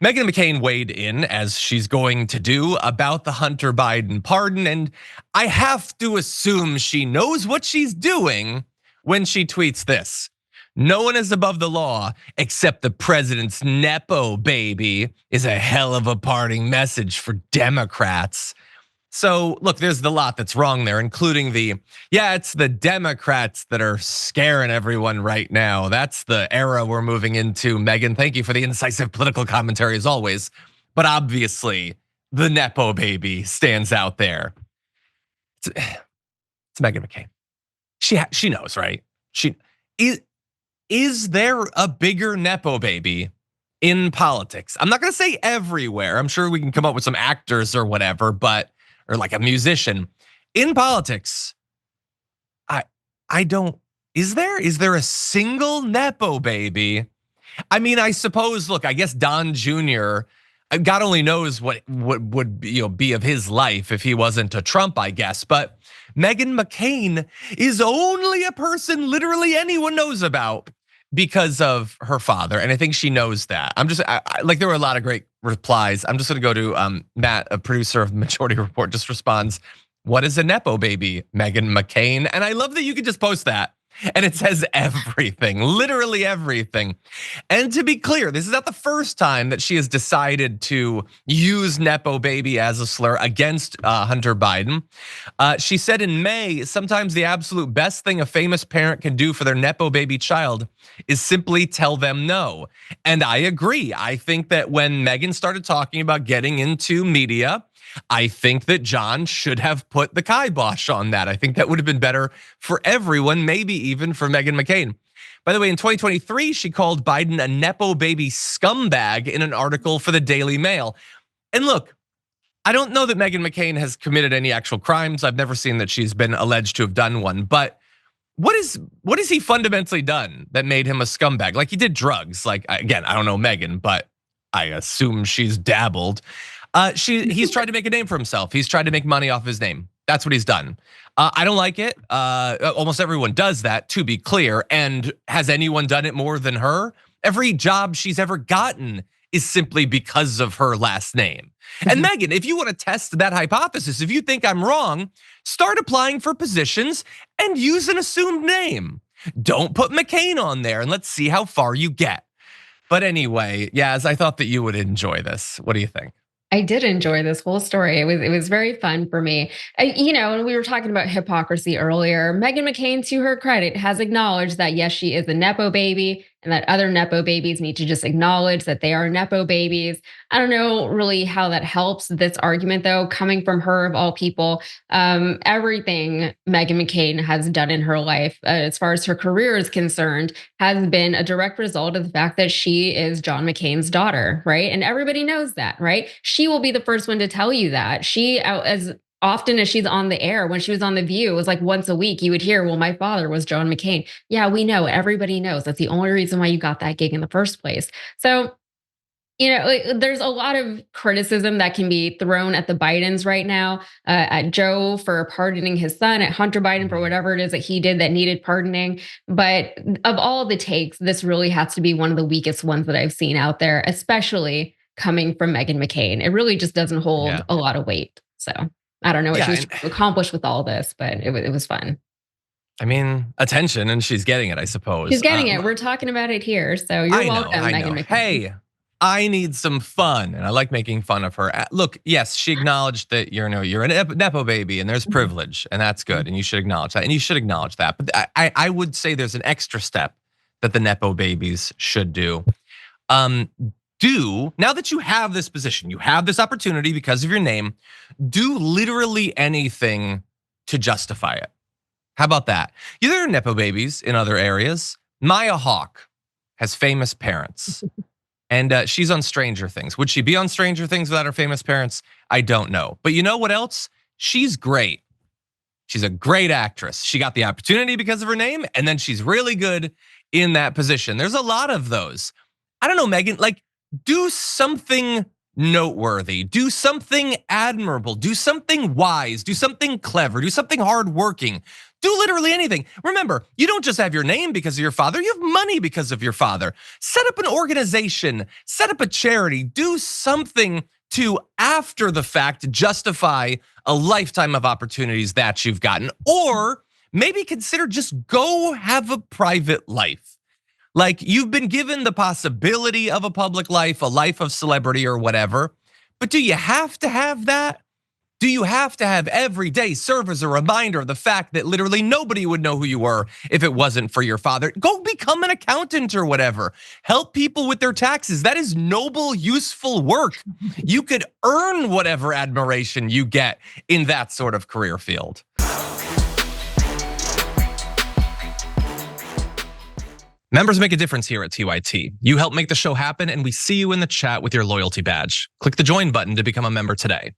Meghan McCain weighed in, as she's going to do, about the Hunter Biden pardon, and I have to assume she knows what she's doing when she tweets this. No one is above the law except the president's nepo baby is a hell of a parting message for Democrats. So look, there's the lot that's wrong there, including it's the Democrats that are scaring everyone right now. That's the era we're moving into. Meghan, thank you for the incisive political commentary as always. But obviously, the nepo baby stands out there. It's Meghan McCain. She knows, right? Is there a bigger nepo baby in politics? I'm not gonna say everywhere. I'm sure we can come up with some actors or whatever, or like a musician. In politics, I don't, is there a single nepo baby? I mean, I suppose, look, I guess Don Jr., God only knows what would be of his life if he wasn't a Trump, I guess. But Meghan McCain is only a person literally anyone knows about because of her father, and I think she knows that. I'm just like, there were a lot of great replies. I'm just gonna go to Matt, a producer of Majority Report, just responds, "What is a nepo baby, Meghan McCain?" And I love that you could just post that. And it says everything, literally everything. And to be clear, this is not the first time that she has decided to use nepo baby as a slur against Hunter Biden. She said in May, sometimes the absolute best thing a famous parent can do for their nepo baby child is simply tell them no. And I agree. I think that when Meghan started talking about getting into media, I think that John should have put the kibosh on that. I think that would have been better for everyone, maybe even for Meghan McCain. By the way, in 2023, she called Biden a nepo baby scumbag in an article for the Daily Mail. And look, I don't know that Meghan McCain has committed any actual crimes. I've never seen that she's been alleged to have done one, but what has he fundamentally done that made him a scumbag? Like, he did drugs. Like, again, I don't know Meghan, but I assume she's dabbled. He's tried to make a name for himself. He's tried to make money off his name. That's what he's done. I don't like it. Almost everyone does that, to be clear. And has anyone done it more than her? Every job she's ever gotten is simply because of her last name. And Meghan, if you want to test that hypothesis, if you think I'm wrong, start applying for positions and use an assumed name. Don't put McCain on there, and let's see how far you get. But anyway, Yaz, I thought that you would enjoy this. What do you think? I did enjoy this whole story. It was very fun for me. And we were talking about hypocrisy earlier. Meghan McCain, to her credit, has acknowledged that yes, she is a nepo baby, and that other nepo babies need to just acknowledge that they are nepo babies. I don't know really how that helps this argument, though, coming from her of all people. Everything Meghan McCain has done in her life, as far as her career is concerned, has been a direct result of the fact that she is John McCain's daughter, right? And everybody knows that, right? She will be the first one to tell you that. She, as often as she's on the air, when she was on The View, it was like once a week you would hear, well, my father was John McCain. Yeah, we know. Everybody knows. That's the only reason why you got that gig in the first place. So, there's a lot of criticism that can be thrown at the Bidens right now, at Joe for pardoning his son, at Hunter Biden for whatever it is that he did that needed pardoning. But of all the takes, this really has to be one of the weakest ones that I've seen out there, especially coming from Meghan McCain. It really just doesn't hold a lot of weight. So I don't know what she was trying to accomplish with all this, but it was fun. I mean, attention, and she's getting it, I suppose. She's getting it. We're talking about it here. So you're welcome, Meghan McCain. Hey, I need some fun, and I like making fun of her. Look, yes, she acknowledged that you're a nepo baby, and there's privilege, and that's good, and you should acknowledge that, and you should acknowledge that. But I would say there's an extra step that the nepo babies should do. Now that you have this position, you have this opportunity because of your name, do literally anything to justify it. How about that? There are nepo babies in other areas. Maya Hawke has famous parents. And she's on Stranger Things. Would she be on Stranger Things without her famous parents? I don't know. But you know what else? She's great. She's a great actress. She got the opportunity because of her name, and then she's really good in that position. There's a lot of those. I don't know, Meghan, like, do something noteworthy, do something admirable, do something wise, do something clever, do something hardworking, do literally anything. Remember, you don't just have your name because of your father, you have money because of your father. Set up an organization, set up a charity, do something to, after the fact, justify a lifetime of opportunities that you've gotten. Or maybe consider just go have a private life. Like, you've been given the possibility of a public life, a life of celebrity or whatever, but do you have to have that? Do you have to have every day serve as a reminder of the fact that literally nobody would know who you were if it wasn't for your father? Go become an accountant or whatever. Help people with their taxes. That is noble, useful work. You could earn whatever admiration you get in that sort of career field. Members make a difference here at TYT. You help make the show happen, and we see you in the chat with your loyalty badge. Click the join button to become a member today.